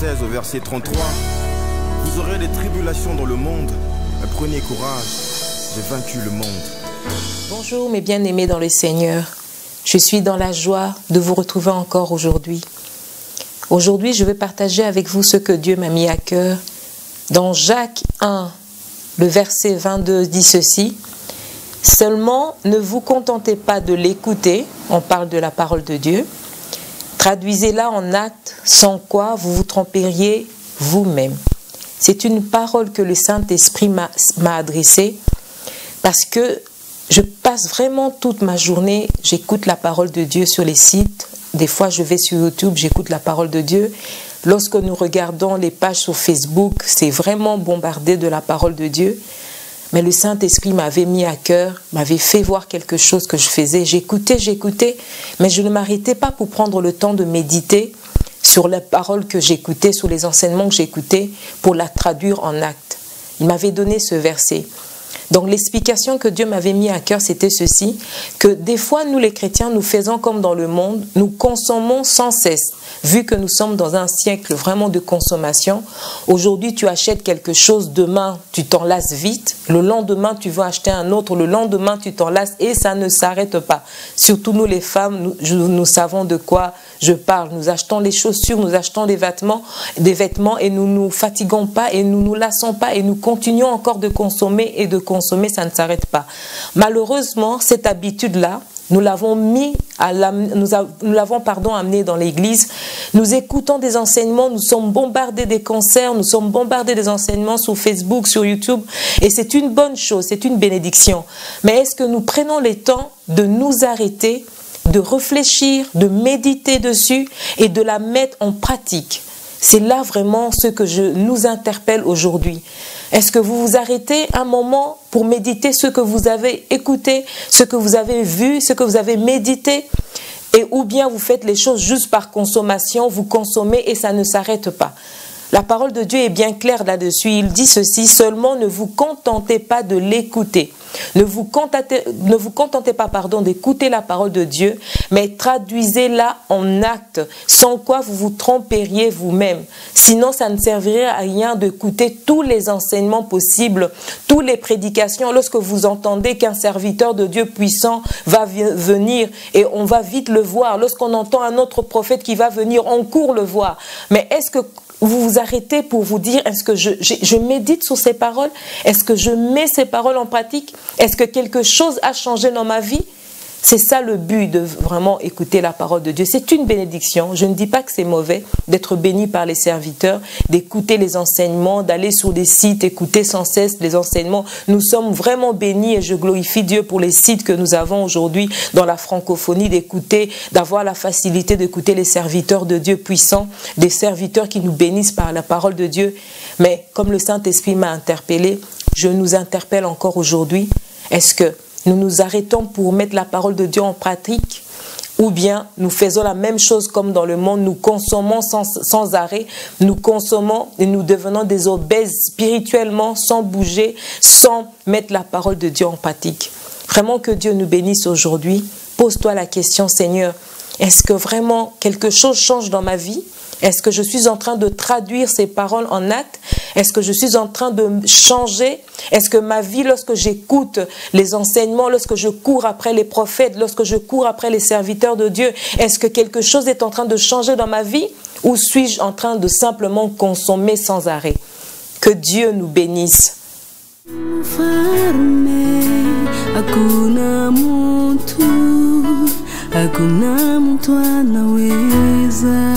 16 au verset 33. Vous aurez des tribulations dans le monde, mais prenez courage, j'ai vaincu le monde. Bonjour mes bien-aimés dans le Seigneur. Je suis dans la joie de vous retrouver encore aujourd'hui. Aujourd'hui, je vais partager avec vous ce que Dieu m'a mis à cœur. Dans Jacques 1, le verset 22 dit ceci. « Seulement, ne vous contentez pas de l'écouter. » On parle de la parole de Dieu. « Traduisez-la en actes, sans quoi vous vous tromperiez vous-même. » C'est une parole que le Saint-Esprit m'a adressée parce que je passe vraiment toute ma journée, j'écoute la parole de Dieu sur les sites. Des fois, je vais sur YouTube, j'écoute la parole de Dieu. Lorsque nous regardons les pages sur Facebook, c'est vraiment bombardé de la parole de Dieu. Mais le Saint-Esprit m'avait mis à cœur, m'avait fait voir quelque chose que je faisais. J'écoutais, mais je ne m'arrêtais pas pour prendre le temps de méditer sur la parole que j'écoutais, sur les enseignements que j'écoutais, pour la traduire en actes. Il m'avait donné ce verset. Donc l'explication que Dieu m'avait mis à cœur, c'était ceci, que des fois, nous les chrétiens, nous faisons comme dans le monde, nous consommons sans cesse. Vu que nous sommes dans un siècle vraiment de consommation, aujourd'hui tu achètes quelque chose, demain tu t'en lasses vite, le lendemain tu vas acheter un autre, le lendemain tu t'en lasses et ça ne s'arrête pas. Surtout nous les femmes, nous savons de quoi je parle. Nous achetons les chaussures, nous achetons des vêtements et nous ne nous fatiguons pas et nous ne nous lassons pas et nous continuons encore de consommer et de consommer, ça ne s'arrête pas. Malheureusement, cette habitude-là, nous l'avons amené dans l'église. Nous écoutons des enseignements, nous sommes bombardés des concerts, nous sommes bombardés des enseignements sur Facebook, sur YouTube. Et c'est une bonne chose, c'est une bénédiction. Mais est-ce que nous prenons le temps de nous arrêter, de réfléchir, de méditer dessus et de la mettre en pratique? C'est là vraiment ce que je nous interpelle aujourd'hui. Est-ce que vous vous arrêtez un moment pour méditer ce que vous avez écouté, ce que vous avez vu, ce que vous avez médité? Et ou bien vous faites les choses juste par consommation, vous consommez et ça ne s'arrête pas. La parole de Dieu est bien claire là-dessus. Il dit ceci, seulement ne vous contentez pas de l'écouter. Ne vous contentez pas d'écouter la parole de Dieu, mais traduisez-la en actes, sans quoi vous vous tromperiez vous-même. Sinon, ça ne servirait à rien d'écouter tous les enseignements possibles, toutes les prédications. Lorsque vous entendez qu'un serviteur de Dieu puissant va venir et on va vite le voir. Lorsqu'on entend un autre prophète qui va venir, on court le voir. Mais est-ce que vous vous arrêtez pour vous dire, est-ce que je médite sur ces paroles? Est-ce que je mets ces paroles en pratique? Est-ce que quelque chose a changé dans ma vie? C'est ça le but de vraiment écouter la parole de Dieu. C'est une bénédiction. Je ne dis pas que c'est mauvais d'être béni par les serviteurs, d'écouter les enseignements, d'aller sur des sites, écouter sans cesse les enseignements. Nous sommes vraiment bénis et je glorifie Dieu pour les sites que nous avons aujourd'hui dans la francophonie, d'écouter, d'avoir la facilité d'écouter les serviteurs de Dieu puissants, des serviteurs qui nous bénissent par la parole de Dieu. Mais comme le Saint-Esprit m'a interpellé, je nous interpelle encore aujourd'hui. Est-ce que nous nous arrêtons pour mettre la parole de Dieu en pratique? Ou bien nous faisons la même chose comme dans le monde, nous consommons sans arrêt, nous consommons et nous devenons des obèses spirituellement, sans bouger, sans mettre la parole de Dieu en pratique. Vraiment que Dieu nous bénisse aujourd'hui. Pose-toi la question, Seigneur, est-ce que vraiment quelque chose change dans ma vie? Est-ce que je suis en train de traduire ces paroles en actes? Est-ce que je suis en train de changer? Est-ce que ma vie, lorsque j'écoute les enseignements, lorsque je cours après les prophètes, lorsque je cours après les serviteurs de Dieu, est-ce que quelque chose est en train de changer dans ma vie? Ou suis-je en train de simplement consommer sans arrêt? Que Dieu nous bénisse. Hakuna mtu anaweza